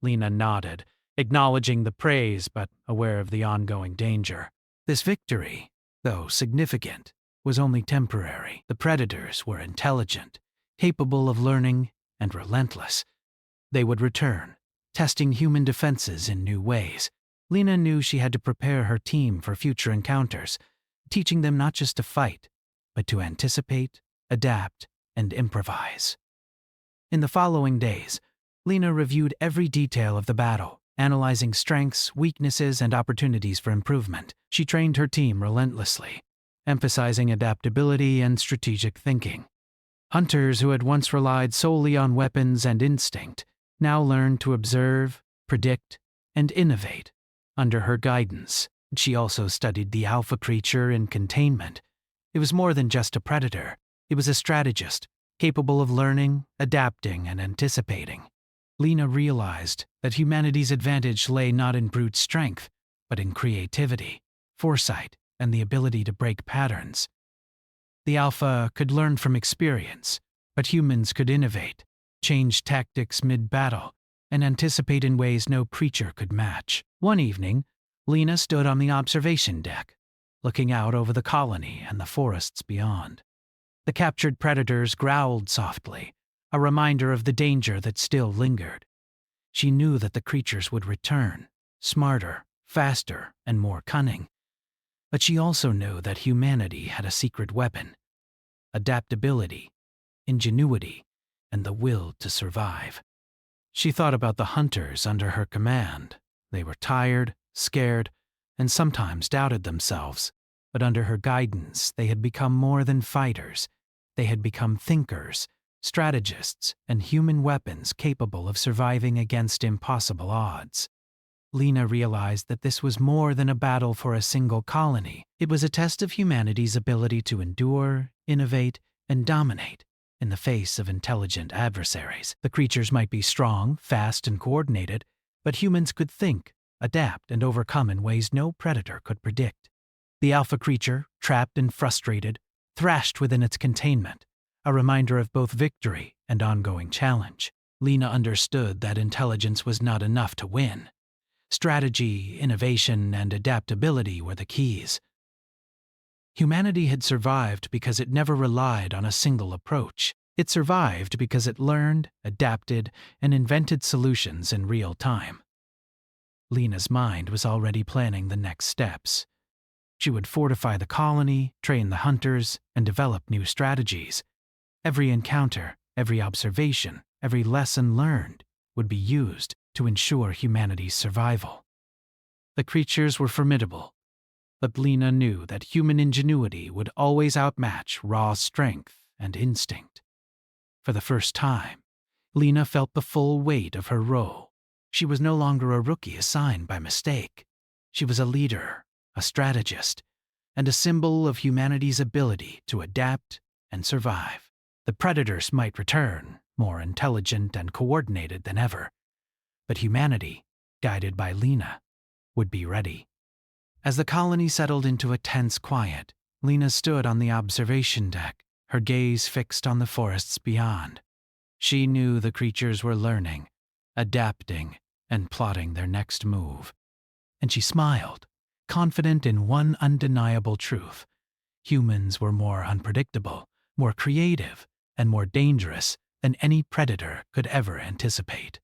Lena nodded, acknowledging the praise but aware of the ongoing danger. This victory, though significant, was only temporary. The predators were intelligent, capable of learning, and relentless. They would return, testing human defenses in new ways. Lena knew she had to prepare her team for future encounters, teaching them not just to fight, but to anticipate, adapt, and improvise. In the following days, Lena reviewed every detail of the battle, analyzing strengths, weaknesses, and opportunities for improvement. She trained her team relentlessly, emphasizing adaptability and strategic thinking. Hunters who had once relied solely on weapons and instinct now learned to observe, predict, and innovate under her guidance. She also studied the Alpha creature in containment. It was more than just a predator. It was a strategist, capable of learning, adapting, and anticipating. Lena realized that humanity's advantage lay not in brute strength, but in creativity, foresight, and the ability to break patterns. The Alpha could learn from experience, but humans could innovate, change tactics mid-battle, and anticipate in ways no creature could match. One evening, Lena stood on the observation deck, looking out over the colony and the forests beyond. The captured predators growled softly, a reminder of the danger that still lingered. She knew that the creatures would return, smarter, faster, and more cunning. But she also knew that humanity had a secret weapon, adaptability, ingenuity, and the will to survive. She thought about the hunters under her command. They were tired, scared, and sometimes doubted themselves. But under her guidance, they had become more than fighters. They had become thinkers, strategists, and human weapons capable of surviving against impossible odds. Lena realized that this was more than a battle for a single colony. It was a test of humanity's ability to endure, innovate, and dominate in the face of intelligent adversaries. The creatures might be strong, fast, and coordinated, but humans could think, adapt, and overcome in ways no predator could predict. The alpha creature, trapped and frustrated, thrashed within its containment, a reminder of both victory and ongoing challenge. Lena understood that intelligence was not enough to win. Strategy, innovation, and adaptability were the keys. Humanity had survived because it never relied on a single approach. It survived because it learned, adapted, and invented solutions in real time. Lena's mind was already planning the next steps. She would fortify the colony, train the hunters, and develop new strategies. Every encounter, every observation, every lesson learned would be used to ensure humanity's survival. The creatures were formidable, but Lena knew that human ingenuity would always outmatch raw strength and instinct. For the first time, Lena felt the full weight of her role. She was no longer a rookie assigned by mistake. She was a leader, a strategist, and a symbol of humanity's ability to adapt and survive. The predators might return, more intelligent and coordinated than ever, but humanity, guided by Lena, would be ready. As the colony settled into a tense quiet, Lena stood on the observation deck, her gaze fixed on the forests beyond. She knew the creatures were learning, adapting, and plotting their next move. And she smiled, confident in one undeniable truth. Humans were more unpredictable, more creative, and more dangerous than any predator could ever anticipate.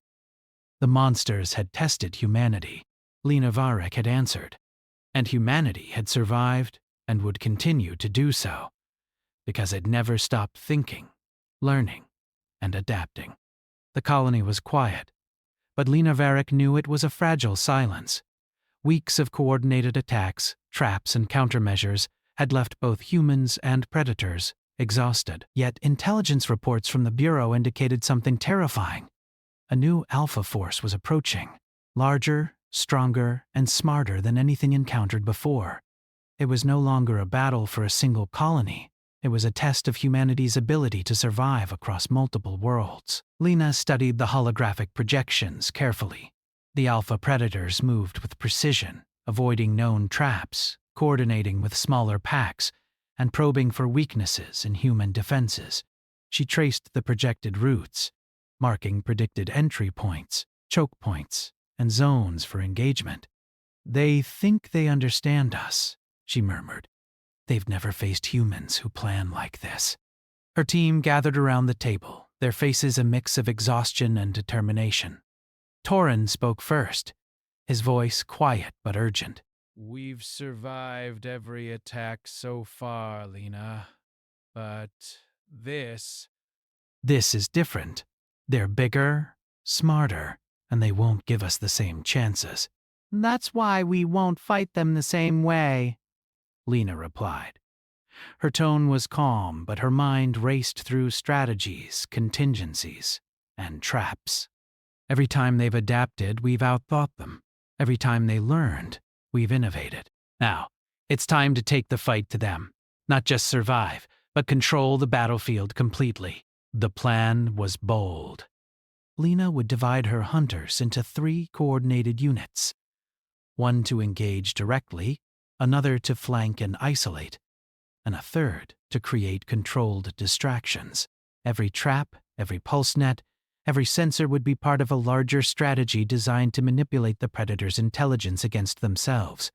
The monsters had tested humanity, Lena Varric had answered, and humanity had survived and would continue to do so, because it never stopped thinking, learning, and adapting. The colony was quiet, but Lena Varric knew it was a fragile silence. Weeks of coordinated attacks, traps, and countermeasures had left both humans and predators exhausted. Yet intelligence reports from the Bureau indicated something terrifying. A new alpha force was approaching, larger, stronger, and smarter than anything encountered before. It was no longer a battle for a single colony. It was a test of humanity's ability to survive across multiple worlds. Lena studied the holographic projections carefully. The alpha predators moved with precision, avoiding known traps, coordinating with smaller packs, and probing for weaknesses in human defenses. She traced the projected routes, marking predicted entry points, choke points, and zones for engagement. "They think they understand us," she murmured. "They've never faced humans who plan like this." Her team gathered around the table, their faces a mix of exhaustion and determination. Torin spoke first, his voice quiet but urgent. "We've survived every attack so far, Lena. But this is different. They're bigger, smarter, and they won't give us the same chances." That's why we won't fight them the same way, Lena replied. Her tone was calm, but her mind raced through strategies, contingencies, and traps. Every time they've adapted, we've outthought them. Every time they learned, we've innovated. Now, it's time to take the fight to them. Not just survive, but control the battlefield completely. The plan was bold. Lena would divide her hunters into 3 coordinated units. One to engage directly, another to flank and isolate, and a third to create controlled distractions. Every trap, every pulse net, every sensor would be part of a larger strategy designed to manipulate the predator's intelligence against themselves.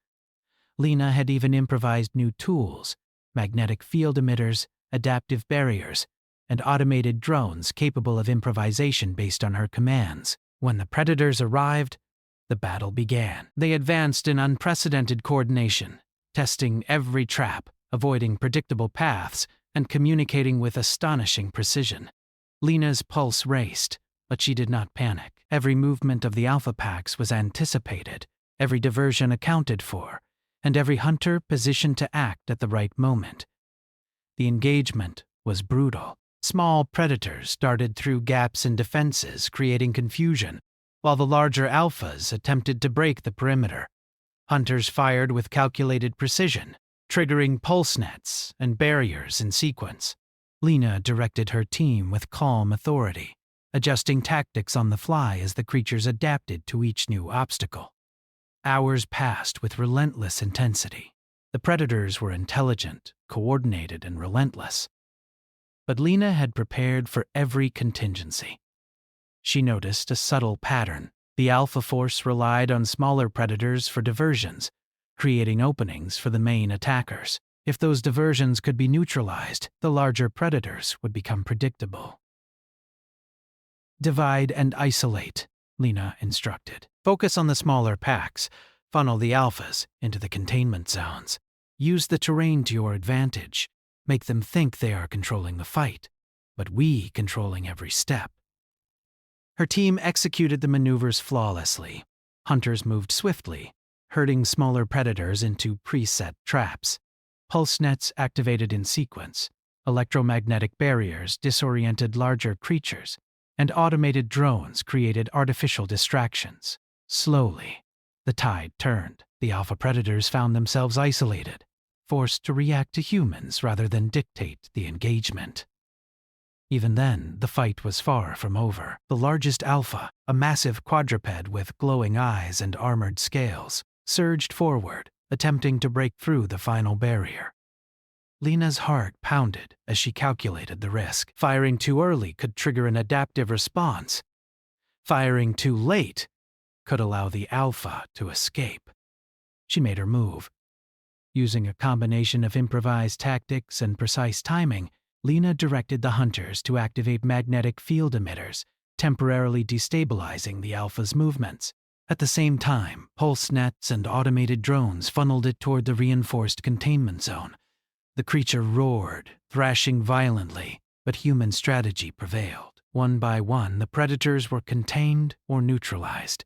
Lena had even improvised new tools, magnetic field emitters, adaptive barriers, and automated drones capable of improvisation based on her commands. When the predators arrived, the battle began. They advanced in unprecedented coordination, testing every trap, avoiding predictable paths, and communicating with astonishing precision. Lena's pulse raced, but she did not panic. Every movement of the alpha packs was anticipated, every diversion accounted for, and every hunter positioned to act at the right moment. The engagement was brutal. Small predators darted through gaps in defenses, creating confusion, while the larger alphas attempted to break the perimeter. Hunters fired with calculated precision, triggering pulse nets and barriers in sequence. Lena directed her team with calm authority, adjusting tactics on the fly as the creatures adapted to each new obstacle. Hours passed with relentless intensity. The predators were intelligent, coordinated, and relentless. But Lena had prepared for every contingency. She noticed a subtle pattern. The alpha force relied on smaller predators for diversions, creating openings for the main attackers. If those diversions could be neutralized, the larger predators would become predictable. Divide and isolate, Lena instructed. Focus on the smaller packs, funnel the alphas into the containment zones. Use the terrain to your advantage. Make them think they are controlling the fight, but we controlling every step. Her team executed the maneuvers flawlessly. Hunters moved swiftly, herding smaller predators into preset traps. Pulse nets activated in sequence. Electromagnetic barriers disoriented larger creatures, and automated drones created artificial distractions. Slowly, the tide turned. The alpha predators found themselves isolated, forced to react to humans rather than dictate the engagement. Even then, the fight was far from over. The largest alpha, a massive quadruped with glowing eyes and armored scales, surged forward, attempting to break through the final barrier. Lena's heart pounded as she calculated the risk. Firing too early could trigger an adaptive response. Firing too late could allow the alpha to escape. She made her move. Using a combination of improvised tactics and precise timing, Lena directed the hunters to activate magnetic field emitters, temporarily destabilizing the alpha's movements. At the same time, pulse nets and automated drones funneled it toward the reinforced containment zone. The creature roared, thrashing violently, but human strategy prevailed. One by one, the predators were contained or neutralized.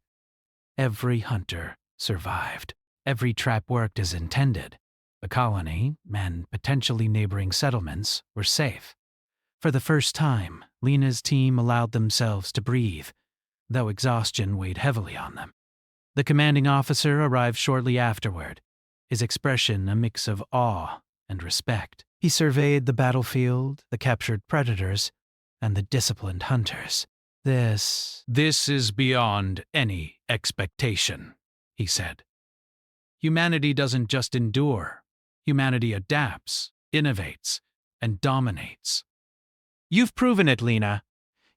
Every hunter survived. Every trap worked as intended. The colony, and potentially neighboring settlements, were safe. For the first time, Lena's team allowed themselves to breathe, though exhaustion weighed heavily on them. The commanding officer arrived shortly afterward, his expression a mix of awe and respect. He surveyed the battlefield, the captured predators, and the disciplined hunters. This is beyond any expectation, he said. Humanity doesn't just endure. Humanity adapts, innovates, and dominates. You've proven it, Lena.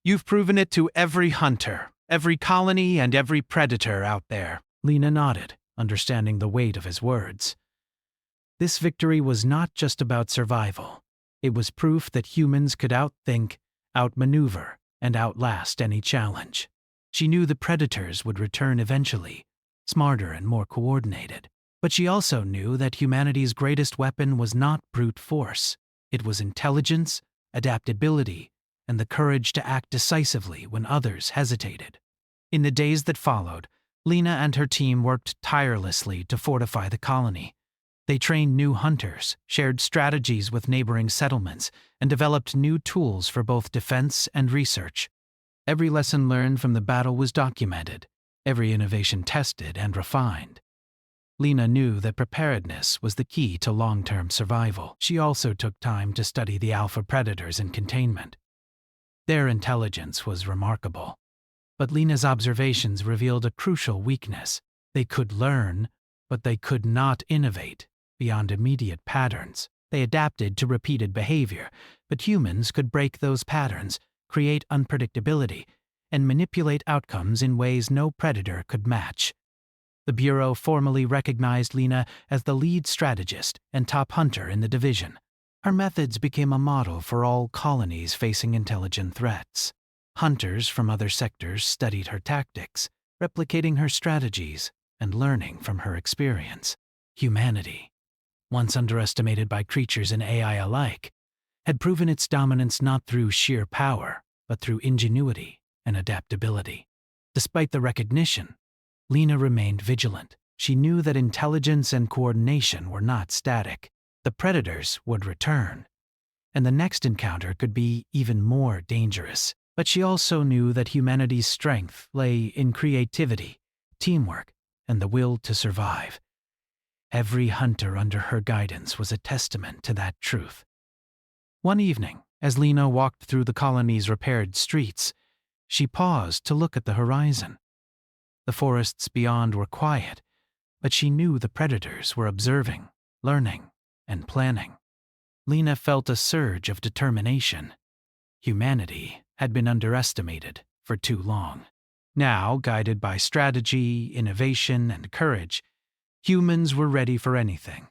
You've proven it to every hunter, every colony, and every predator out there. Lena nodded, understanding the weight of his words. This victory was not just about survival. It was proof that humans could outthink, outmaneuver, and outlast any challenge. She knew the predators would return eventually, smarter and more coordinated. But she also knew that humanity's greatest weapon was not brute force. It was intelligence, adaptability, and the courage to act decisively when others hesitated. In the days that followed, Lena and her team worked tirelessly to fortify the colony. They trained new hunters, shared strategies with neighboring settlements, and developed new tools for both defense and research. Every lesson learned from the battle was documented, every innovation tested and refined. Lena knew that preparedness was the key to long-term survival. She also took time to study the alpha predators in containment. Their intelligence was remarkable. But Lena's observations revealed a crucial weakness. They could learn, but they could not innovate beyond immediate patterns. They adapted to repeated behavior, but humans could break those patterns, create unpredictability, and manipulate outcomes in ways no predator could match. The Bureau formally recognized Lena as the lead strategist and top hunter in the division. Her methods became a model for all colonies facing intelligent threats. Hunters from other sectors studied her tactics, replicating her strategies and learning from her experience. Humanity, once underestimated by creatures and AI alike, had proven its dominance not through sheer power, but through ingenuity and adaptability. Despite the recognition, Lena remained vigilant. She knew that intelligence and coordination were not static. The predators would return, and the next encounter could be even more dangerous. But she also knew that humanity's strength lay in creativity, teamwork, and the will to survive. Every hunter under her guidance was a testament to that truth. One evening, as Lena walked through the colony's repaired streets, she paused to look at the horizon. The forests beyond were quiet, but she knew the predators were observing, learning, and planning. Lena felt a surge of determination. Humanity had been underestimated for too long. Now, guided by strategy, innovation, and courage, humans were ready for anything.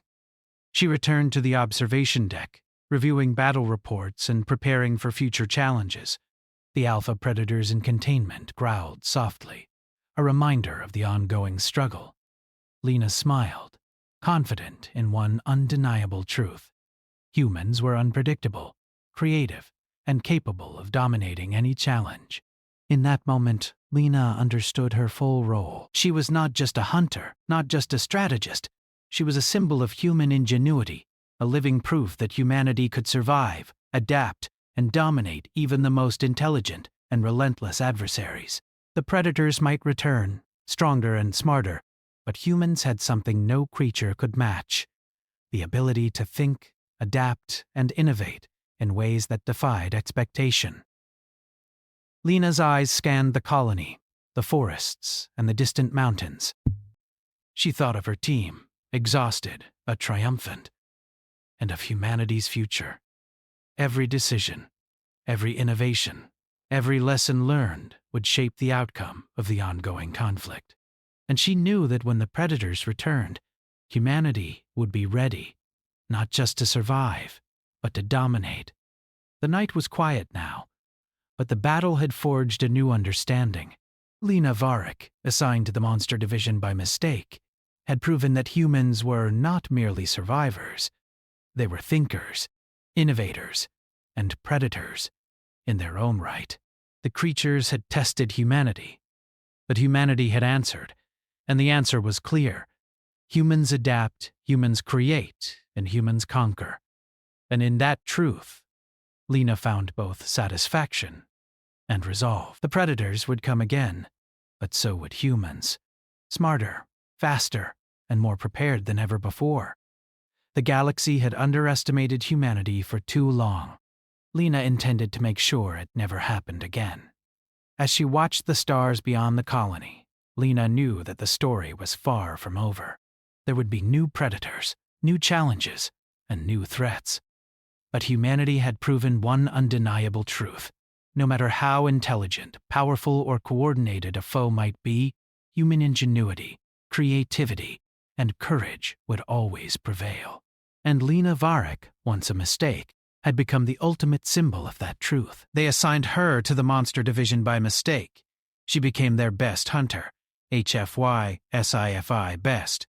She returned to the observation deck, reviewing battle reports and preparing for future challenges. The alpha predators in containment growled softly, a reminder of the ongoing struggle. Lena smiled, confident in one undeniable truth. Humans were unpredictable, creative, and capable of dominating any challenge. In that moment, Lena understood her full role. She was not just a hunter, not just a strategist. She was a symbol of human ingenuity, a living proof that humanity could survive, adapt, and dominate even the most intelligent and relentless adversaries. The predators might return, stronger and smarter, but humans had something no creature could match: the ability to think, adapt, and innovate in ways that defied expectation. Lena's eyes scanned the colony, the forests, and the distant mountains. She thought of her team, exhausted but triumphant, and of humanity's future. Every decision, every innovation, every lesson learned would shape the outcome of the ongoing conflict. And she knew that when the predators returned, humanity would be ready, not just to survive, but to dominate. The night was quiet now, but the battle had forged a new understanding. Lena Varric, assigned to the Monster Division by mistake, had proven that humans were not merely survivors. They were thinkers, innovators, and predators in their own right. The creatures had tested humanity, but humanity had answered, and the answer was clear. Humans adapt, humans create, and humans conquer. And in that truth, Lena found both satisfaction and resolve. The predators would come again, but so would humans. Smarter, faster, and more prepared than ever before. The galaxy had underestimated humanity for too long. Lena intended to make sure it never happened again. As she watched the stars beyond the colony, Lena knew that the story was far from over. There would be new predators, new challenges, and new threats. But humanity had proven one undeniable truth. No matter how intelligent, powerful, or coordinated a foe might be, human ingenuity, creativity, and courage would always prevail. And Lena Varric, once a mistake, had become the ultimate symbol of that truth. They assigned her to the Monster Division by mistake. She became their best hunter, HFY Sci-fi Best,